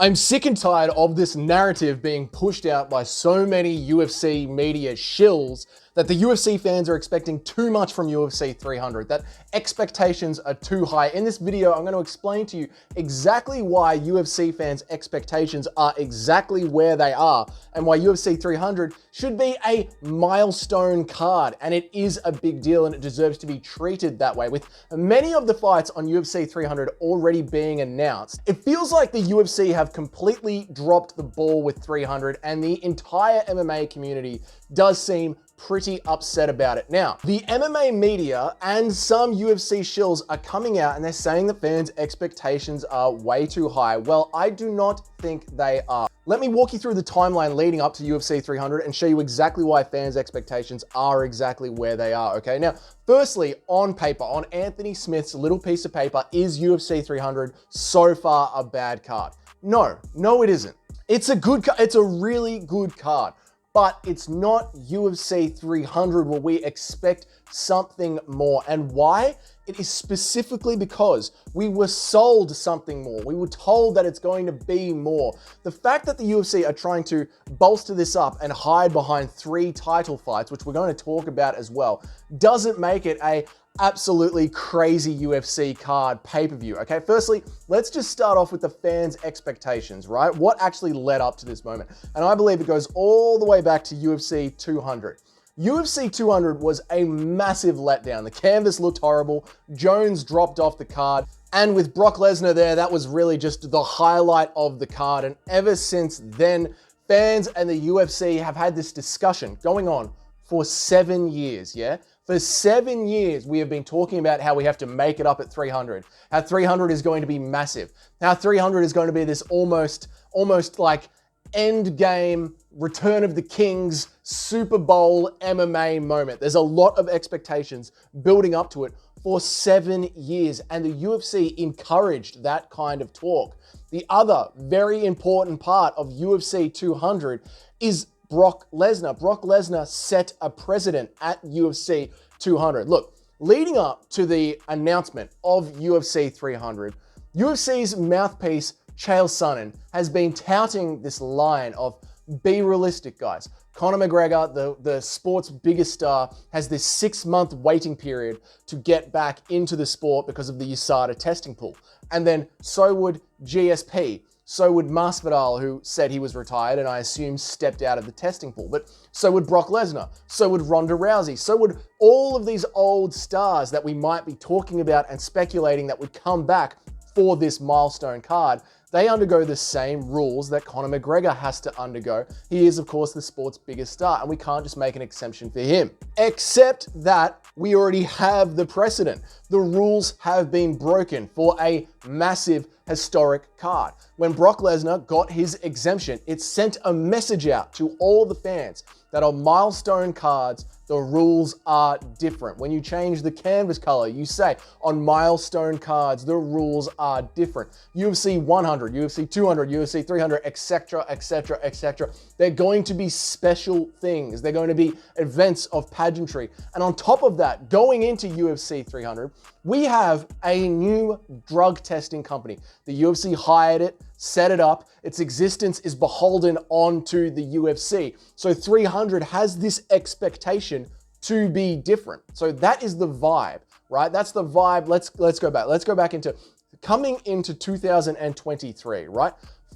I'm sick and tired of this narrative being pushed out by so many UFC media shills that the UFC fans are expecting too much from UFC 300, that expectations are too high. In this video, I'm going to explain to you exactly why UFC fans' expectations are exactly where they are and why UFC 300 should be a milestone card. And it is a big deal and it deserves to be treated that way. With many of the fights on UFC 300 already being announced, it feels like the UFC have completely dropped the ball with 300 and the entire MMA community does seem pretty upset about it. Now, the MMA media and some UFC shills are coming out and they're saying that fans' expectations are way too high. Well, I do not think they are. Let me walk you through the timeline leading up to UFC 300 and show you exactly why fans' expectations are exactly where they are, okay? Now, firstly, on paper, on Anthony Smith's little piece of paper, is UFC 300 so far a bad card? No, it isn't. It's a really good card. But it's not UFC 300 where we expect something more. And why? It is specifically because we were sold something more. We were told that it's going to be more. The fact that the UFC are trying to bolster this up and hide behind 3 title fights, which we're going to talk about as well, doesn't make it a absolutely crazy UFC card pay-per-view, okay? Firstly, let's just start off with the fans' expectations, right? What actually led up to this moment? And I believe it goes all the way back to UFC 200. UFC 200 was a massive letdown. The canvas looked horrible. Jones dropped off the card. And with Brock Lesnar there, that was really just the highlight of the card. And ever since then, fans and the UFC have had this discussion going on for 7 years, yeah? For 7 years, we have been talking about how we have to make it up at 300, how 300 is going to be massive, how 300 is going to be this almost like end game, Return of the Kings, Super Bowl MMA moment. There's a lot of expectations building up to it for 7 years, and the UFC encouraged that kind of talk. The other very important part of UFC 200 is Brock Lesnar. Brock Lesnar set a precedent at UFC 200. Look, leading up to the announcement of UFC 300, UFC's mouthpiece, Chael Sonnen, has been touting this line of be realistic, guys. Conor McGregor, the sport's biggest star, has this 6-month waiting period to get back into the sport because of the USADA testing pool. And then so would GSP. So would Masvidal, who said he was retired and I assume stepped out of the testing pool. But so would Brock Lesnar. So would Ronda Rousey. So would all of these old stars that we might be talking about and speculating that would come back for this milestone card. They undergo the same rules that Conor McGregor has to undergo. He is, of course, the sport's biggest star, and we can't just make an exception for him. Except that we already have the precedent. The rules have been broken for a massive historic card. When Brock Lesnar got his exemption, it sent a message out to all the fans that on milestone cards, the rules are different. When you change the canvas color, you say on milestone cards, the rules are different. UFC 100, UFC 200, UFC 300, etc., etc., etc. They're going to be special things. They're going to be events of pageantry. And on top of that, going into UFC 300, we have a new drug testing company. The UFC hired it, set it up. Its existence is beholden onto the UFC. So 300 has this expectation to be different. So that is the vibe, right? That's the vibe. Let's go back. Let's go back into coming into 2023, right?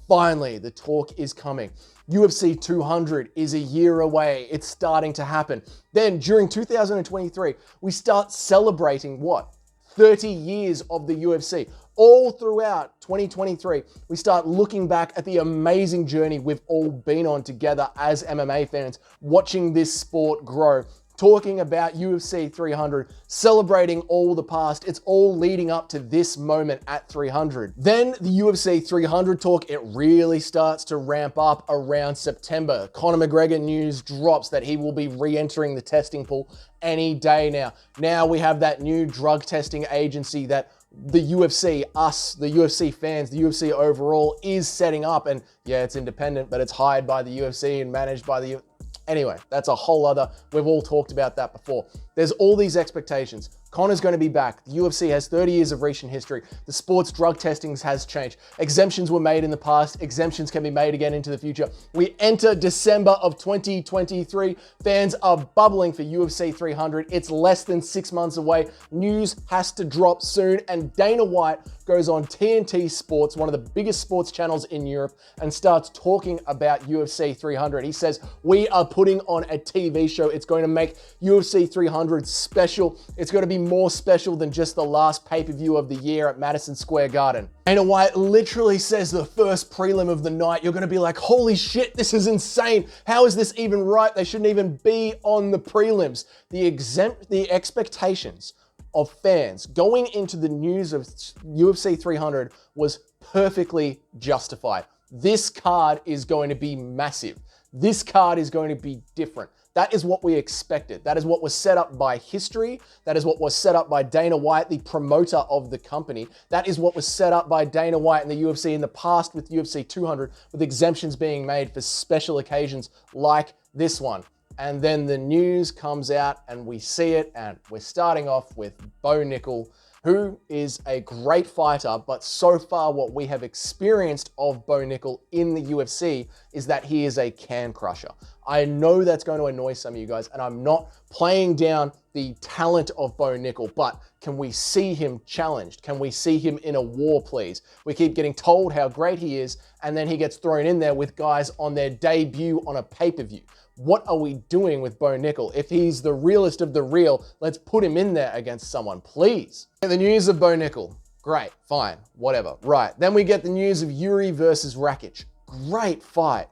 Finally, the talk is coming. UFC 200 is a year away. It's starting to happen. Then during 2023, we start celebrating what? 30 years of the UFC. All throughout 2023, we start looking back at the amazing journey we've all been on together as MMA fans, watching this sport grow, talking about UFC 300, celebrating all the past. It's all leading up to this moment at 300. Then the UFC 300 talk, it really starts to ramp up around September. Conor McGregor news drops that he will be re-entering the testing pool any day now. Now we have that new drug testing agency that the UFC, us, the UFC fans, the UFC overall is setting up. And yeah, it's independent, but it's hired by the UFC and managed by the Anyway, that's a whole other, we've all talked about that before. There's all these expectations. Conor's going to be back. The UFC has 30 years of recent history. The sports drug testing has changed. Exemptions were made in the past. Exemptions can be made again into the future. We enter December of 2023. Fans are bubbling for UFC 300. It's less than 6 months away. News has to drop soon. And Dana White goes on TNT Sports, one of the biggest sports channels in Europe, and starts talking about UFC 300. He says, we are putting on a TV show. It's going to make UFC 300 special. It's going to be more special than just the last pay-per-view of the year at Madison Square Garden. Dana White literally says the first prelim of the night, you're going to be like, holy shit, this is insane. How is this even right? They shouldn't even be on the prelims. The expectations of fans going into the news of UFC 300 was perfectly justified. This card is going to be massive. This card is going to be different. That is what we expected. That is what was set up by history. That is what was set up by Dana White, the promoter of the company. That is what was set up by Dana White and the UFC in the past with UFC 200, with exemptions being made for special occasions like this one. And then the news comes out and we see it, and we're starting off with Bo Nickal, who is a great fighter, but so far what we have experienced of Bo Nickal in the UFC is that he is a can crusher. I know that's going to annoy some of you guys, and I'm not playing down the talent of Bo Nickal, but can we see him challenged? Can we see him in a war, please? We keep getting told how great he is, and then he gets thrown in there with guys on their debut on a pay-per-view. What are we doing with Bo Nickal? If he's the realest of the real, let's put him in there against someone, please. The news of Bo Nickal. Great, fine, whatever. Right, then we get the news of Yuri versus Rakic. Great fight.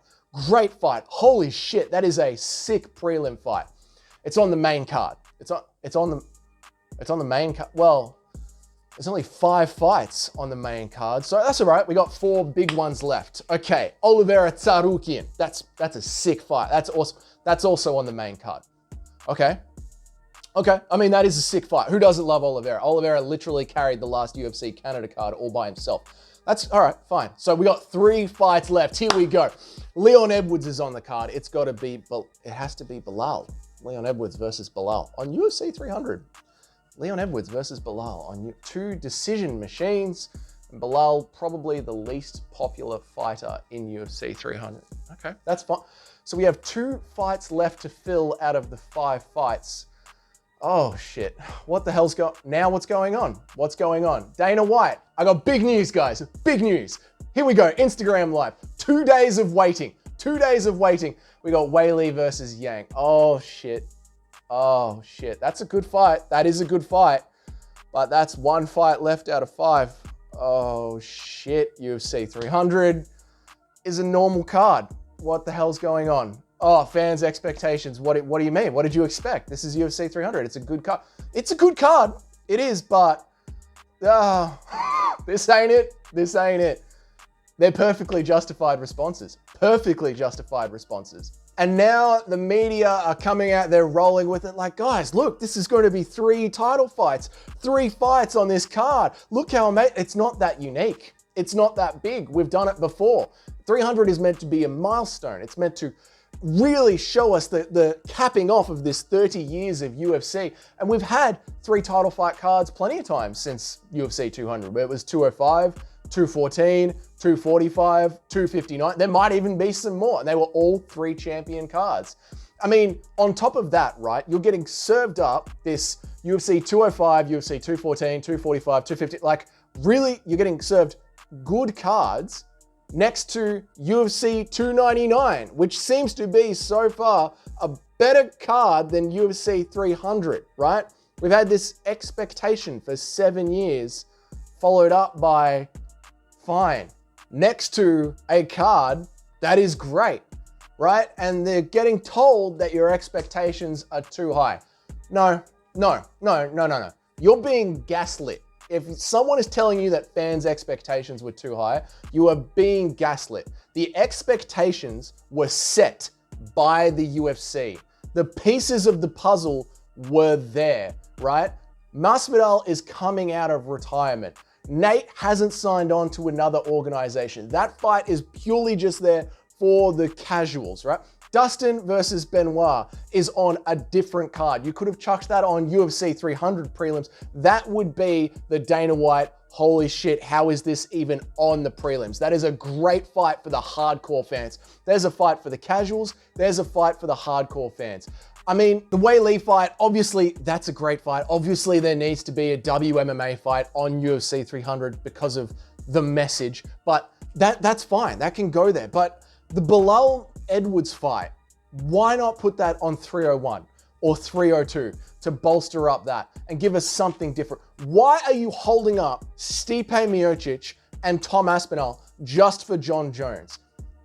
Great fight. Holy shit, that is a sick prelim fight. It's on the main card. It's on the main card. Well, there's only 5 fights on the main card, so that's all right. We got 4 big ones left. Okay, Oliveira Tsarukyan. That's a sick fight. That's awesome. That's also on the main card. Okay. I mean, that is a sick fight. Who doesn't love Oliveira? Oliveira literally carried the last UFC Canada card all by himself. That's all right, fine. So we got 3 fights left. Here we go. Leon Edwards is on the card. It has to be Bilal. Leon Edwards versus Bilal on UFC 300. Leon Edwards versus Bilal on 2 decision machines. And Bilal, probably the least popular fighter in UFC 300. Okay, that's fine. So we have 2 fights left to fill out of the 5 fights. Oh shit, what the hell's now what's going on? What's going on? Dana White, I got big news, guys, big news. Here we go, Instagram Live, 2 days of waiting. 2 days of waiting. We got Weili versus Yang. Oh shit. Oh shit, that's a good fight. That is a good fight, but that's 1 fight left out of 5. Oh shit, UFC 300 is a normal card. What the hell's going on? Oh, fans' expectations. What do you mean? What did you expect? This is UFC 300. It's a good card. It's a good card. It is, but this ain't it. This ain't it. They're perfectly justified responses. Perfectly justified responses. And now the media are coming out, they're rolling with it like, guys, look, this is going to be 3 title fights, 3 fights on this card. Look how it's not that unique. It's not that big. We've done it before. 300 is meant to be a milestone. It's meant to really show us the capping off of this 30 years of UFC. And we've had 3 title fight cards plenty of times since UFC 200, where it was 205, 214, 245, 259. There might even be some more. And they were all 3 champion cards. I mean, on top of that, right, you're getting served up this UFC 205, UFC 214, 245, 250. Like, really, you're getting served good cards next to UFC 299, which seems to be so far a better card than UFC 300, right? We've had this expectation for 7 years, followed up by fine, next to a card that is great, right? And they're getting told that your expectations are too high. No. You're being gaslit. If someone is telling you that fans' expectations were too high, you are being gaslit. The expectations were set by the UFC. The pieces of the puzzle were there, right? Masvidal is coming out of retirement. Nate hasn't signed on to another organization. That fight is purely just there for the casuals, right? Dustin versus Benoit is on a different card. You could have chucked that on UFC 300 prelims. That would be the Dana White, holy shit, how is this even on the prelims? That is a great fight for the hardcore fans. There's a fight for the casuals. There's a fight for the hardcore fans. I mean, the Wei Lee fight, obviously, that's a great fight. Obviously, there needs to be a WMMA fight on UFC 300 because of the message, but that's fine. That can go there. But the Bilal Edwards fight, why not put that on 301 or 302 to bolster up that and give us something different? Why are you holding up Stipe Miocic and Tom Aspinall just for John Jones?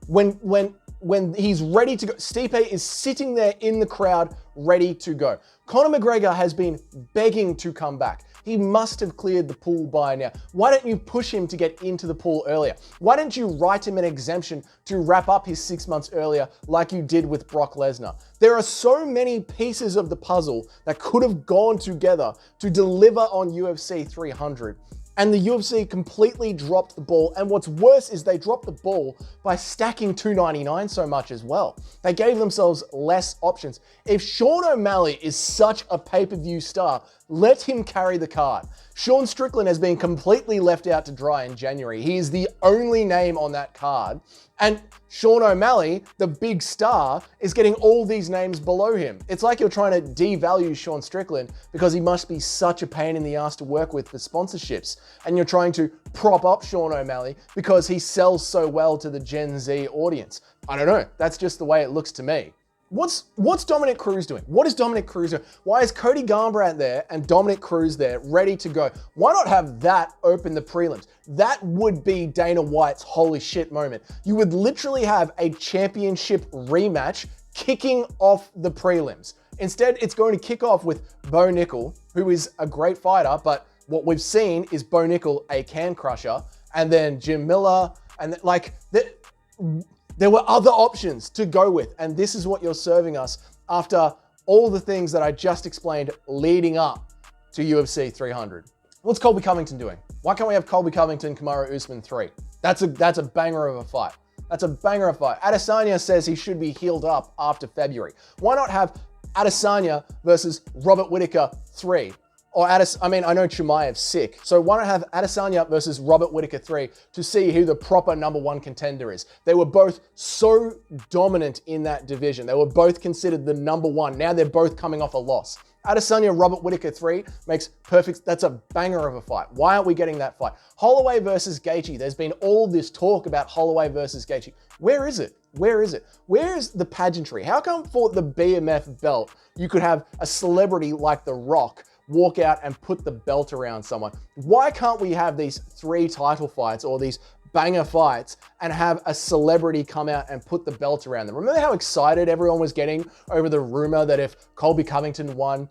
When he's ready to go, Stipe is sitting there in the crowd, ready to go. Conor McGregor has been begging to come back. He must have cleared the pool by now. Why don't you push him to get into the pool earlier? Why don't you write him an exemption to wrap up his 6 months earlier like you did with Brock Lesnar? There are so many pieces of the puzzle that could have gone together to deliver on UFC 300. And the UFC completely dropped the ball. And what's worse is they dropped the ball by stacking 299 so much as well. They gave themselves less options. If Sean O'Malley is such a pay-per-view star, let him carry the card. Sean Strickland has been completely left out to dry in January. He is the only name on that card. And Sean O'Malley, the big star, is getting all these names below him. It's like you're trying to devalue Sean Strickland because he must be such a pain in the ass to work with for sponsorships. And you're trying to prop up Sean O'Malley because he sells so well to the Gen Z audience. I don't know. That's just the way it looks to me. What's Dominic Cruz doing? What is Dominic Cruz doing? Why is Cody Garbrandt there and Dominic Cruz there ready to go? Why not have that open the prelims? That would be Dana White's holy shit moment. You would literally have a championship rematch kicking off the prelims. Instead, it's going to kick off with Bo Nickel, who is a great fighter, but what we've seen is Bo Nickel, a can crusher, and then Jim Miller, and there were other options to go with, and this is what you're serving us after all the things that I just explained leading up to UFC 300. What's Colby Covington doing? Why can't we have Colby Covington, Kamaru Usman 3? That's a banger of a fight. That's a banger of a fight. Adesanya says he should be healed up after February. Why not have Adesanya versus Robert Whittaker 3? Or I know Chimaev's sick, so why not have Adesanya versus Robert Whittaker 3 to see who the proper #1 contender is? They were both so dominant in that division. They were both considered the #1. Now they're both coming off a loss. Adesanya, Robert Whittaker 3 makes perfect, that's a banger of a fight. Why aren't we getting that fight? Holloway versus Gaethje. There's been all this talk about Holloway versus Gaethje. Where is it? Where is it? Where is the pageantry? How come for the BMF belt, you could have a celebrity like The Rock walk out and put the belt around someone? Why can't we have these 3 title fights or these banger fights and have a celebrity come out and put the belt around them? Remember how excited everyone was getting over the rumor that if Colby Covington won,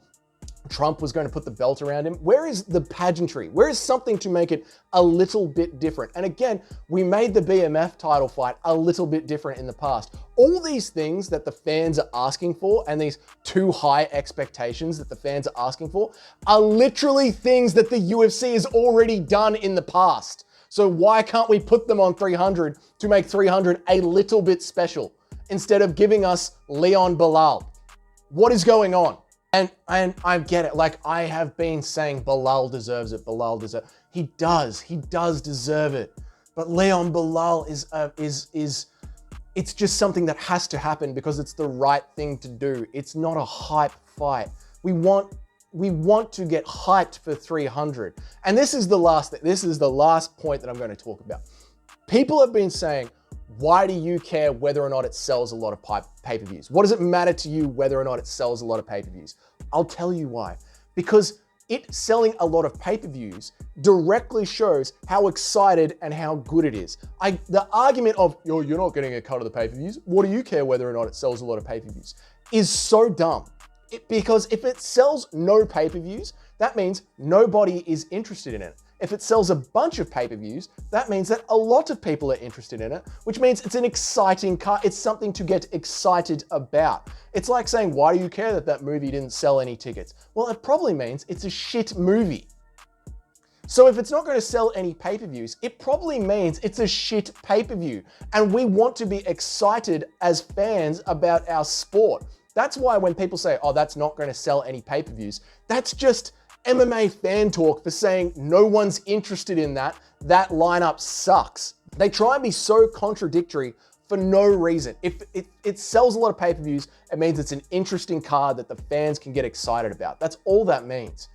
Trump was going to put the belt around him? Where is the pageantry? Where is something to make it a little bit different? And again, we made the BMF title fight a little bit different in the past. All these things that the fans are asking for and these too high expectations that the fans are asking for are literally things that the UFC has already done in the past. So why can't we put them on 300 to make 300 a little bit special instead of giving us Leon Bilal? What is going on? And I get it. Like, I have been saying Bilal deserves it. Bilal deserves it. He does deserve it. But Leon Bilal is it's just something that has to happen because it's the right thing to do. It's not a hype fight. We want to get hyped for 300. And this is the last point that I'm going to talk about. People have been saying, why do you care whether or not it sells a lot of pay-per-views? What does it matter to you whether or not it sells a lot of pay-per-views? I'll tell you why. Because it selling a lot of pay-per-views directly shows how excited and how good it is. The argument of, you're not getting a cut of the pay-per-views, what do you care whether or not it sells a lot of pay-per-views, is so dumb. Because if it sells no pay-per-views, that means nobody is interested in it. If it sells a bunch of pay-per-views, that means that a lot of people are interested in it, which means it's an exciting cut. It's something to get excited about. It's like saying, why do you care that movie didn't sell any tickets? Well, it probably means it's a shit movie. So if it's not going to sell any pay-per-views, it probably means it's a shit pay-per-view. And we want to be excited as fans about our sport. That's why when people say, oh, that's not going to sell any pay-per-views, that's just MMA fan talk for saying no one's interested in that. That lineup sucks. They try and be so contradictory for no reason. If it sells a lot of pay-per-views, it means it's an interesting card that the fans can get excited about. That's all that means.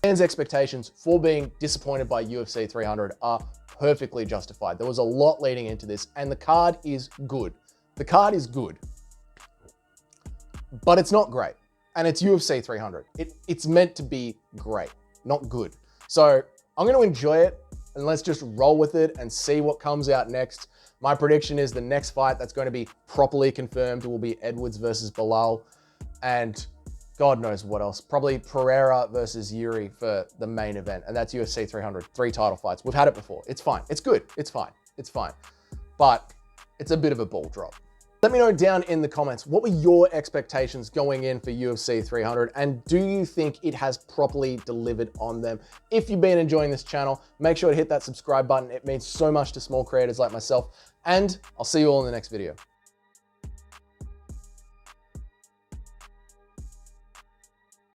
Fans' expectations for being disappointed by UFC 300 are perfectly justified. There was a lot leading into this, and the card is good. The card is good, but it's not great. And it's UFC 300. It's meant to be great, not good. So I'm going to enjoy it, and let's just roll with it and see what comes out next. My prediction is the next fight that's going to be properly confirmed will be Edwards versus Bilal, and God knows what else. Probably Pereira versus Yuri for the main event, and that's UFC 300, 3 title fights. We've had it before. It's fine. It's good. It's fine. It's fine. But it's a bit of a ball drop. Let me know down in the comments, what were your expectations going in for UFC 300, and do you think it has properly delivered on them? If you've been enjoying this channel, make sure to hit that subscribe button. It means so much to small creators like myself, and I'll see you all in the next video.